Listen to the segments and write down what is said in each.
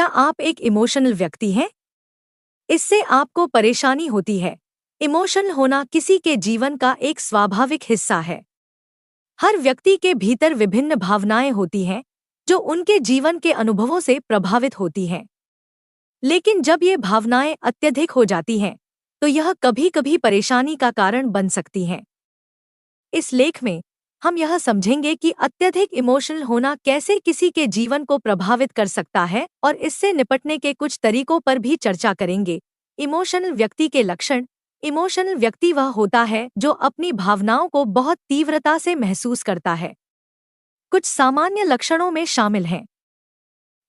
क्या आप एक इमोशनल व्यक्ति हैं? इससे आपको परेशानी होती है। इमोशनल होना किसी के जीवन का एक स्वाभाविक हिस्सा है। हर व्यक्ति के भीतर विभिन्न भावनाएं होती हैं, जो उनके जीवन के अनुभवों से प्रभावित होती हैं। लेकिन जब ये भावनाएं अत्यधिक हो जाती हैं, तो यह कभी-कभी परेशानी का कारण बन सकती हैं। इस लेख में हम यह समझेंगे कि अत्यधिक इमोशनल होना कैसे किसी के जीवन को प्रभावित कर सकता है और इससे निपटने के कुछ तरीकों पर भी चर्चा करेंगे। इमोशनल व्यक्ति के लक्षण। इमोशनल व्यक्ति वह होता है जो अपनी भावनाओं को बहुत तीव्रता से महसूस करता है। कुछ सामान्य लक्षणों में शामिल हैं: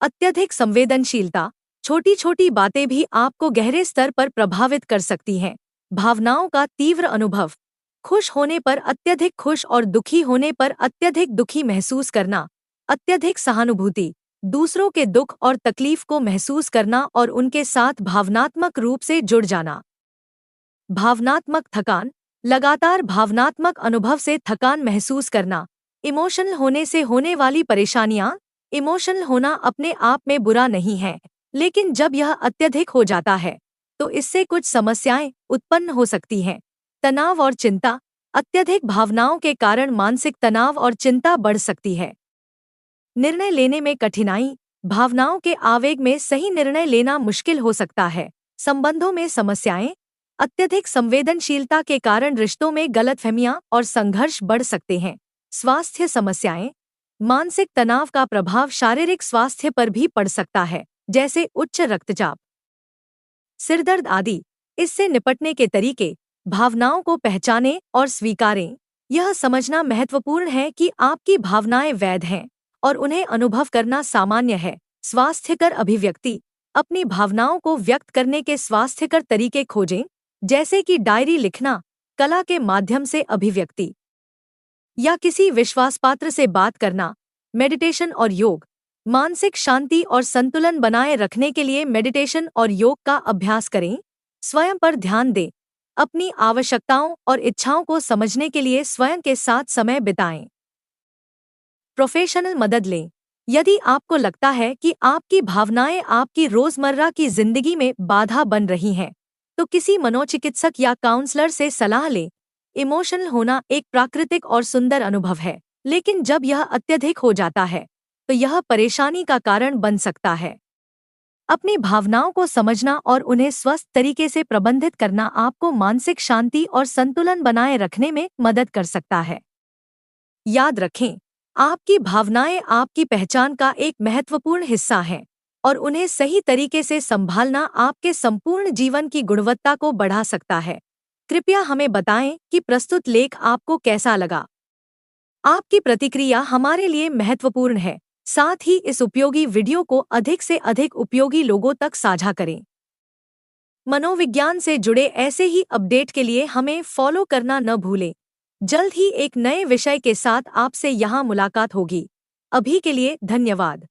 अत्यधिक संवेदनशीलता। छोटी छोटी बातें भी आपको गहरे स्तर पर प्रभावित कर सकती हैं। भावनाओं का तीव्र अनुभव। खुश होने पर अत्यधिक खुश और दुखी होने पर अत्यधिक दुखी महसूस करना। अत्यधिक सहानुभूति। दूसरों के दुख और तकलीफ को महसूस करना और उनके साथ भावनात्मक रूप से जुड़ जाना। भावनात्मक थकान। लगातार भावनात्मक अनुभव से थकान महसूस करना। इमोशनल होने से होने वाली परेशानियां। इमोशनल होना अपने आप में बुरा नहीं है, लेकिन जब यह अत्यधिक हो जाता है तो इससे कुछ समस्याएं उत्पन्न हो सकती हैं। तनाव और चिंता। अत्यधिक भावनाओं के कारण मानसिक तनाव और चिंता बढ़ सकती है। निर्णय लेने में कठिनाई। भावनाओं के आवेग में सही निर्णय लेना मुश्किल हो सकता है। संबंधों में समस्याएं। अत्यधिक संवेदनशीलता के कारण रिश्तों में गलतफहमियां और संघर्ष बढ़ सकते हैं। स्वास्थ्य समस्याएं। मानसिक तनाव का प्रभाव शारीरिक स्वास्थ्य पर भी पड़ सकता है, जैसे उच्च रक्तचाप, सिरदर्द आदि। इससे निपटने के तरीके। भावनाओं को पहचानें और स्वीकारें। यह समझना महत्वपूर्ण है कि आपकी भावनाएं वैध हैं और उन्हें अनुभव करना सामान्य है। स्वास्थ्यकर अभिव्यक्ति। अपनी भावनाओं को व्यक्त करने के स्वास्थ्यकर तरीके खोजें, जैसे कि डायरी लिखना, कला के माध्यम से अभिव्यक्ति, या किसी विश्वासपात्र से बात करना। मेडिटेशन और योग। मानसिक शांति और संतुलन बनाए रखने के लिए मेडिटेशन और योग का अभ्यास करें। स्वयं पर ध्यान दें। अपनी आवश्यकताओं और इच्छाओं को समझने के लिए स्वयं के साथ समय बिताएं। प्रोफेशनल मदद लें। यदि आपको लगता है कि आपकी भावनाएं आपकी रोजमर्रा की जिंदगी में बाधा बन रही हैं, तो किसी मनोचिकित्सक या काउंसलर से सलाह लें। इमोशनल होना एक प्राकृतिक और सुंदर अनुभव है, लेकिन जब यह अत्यधिक हो जाता है तो यह परेशानी का कारण बन सकता है। अपनी भावनाओं को समझना और उन्हें स्वस्थ तरीके से प्रबंधित करना आपको मानसिक शांति और संतुलन बनाए रखने में मदद कर सकता है। याद रखें, आपकी भावनाएं आपकी पहचान का एक महत्वपूर्ण हिस्सा हैं और उन्हें सही तरीके से संभालना आपके संपूर्ण जीवन की गुणवत्ता को बढ़ा सकता है। कृपया हमें बताएं कि प्रस्तुत लेख आपको कैसा लगा। आपकी प्रतिक्रिया हमारे लिए महत्वपूर्ण है। साथ ही इस उपयोगी वीडियो को अधिक से अधिक उपयोगी लोगों तक साझा करें। मनोविज्ञान से जुड़े ऐसे ही अपडेट के लिए हमें फॉलो करना न भूलें। जल्द ही एक नए विषय के साथ आपसे यहाँ मुलाकात होगी। अभी के लिए धन्यवाद।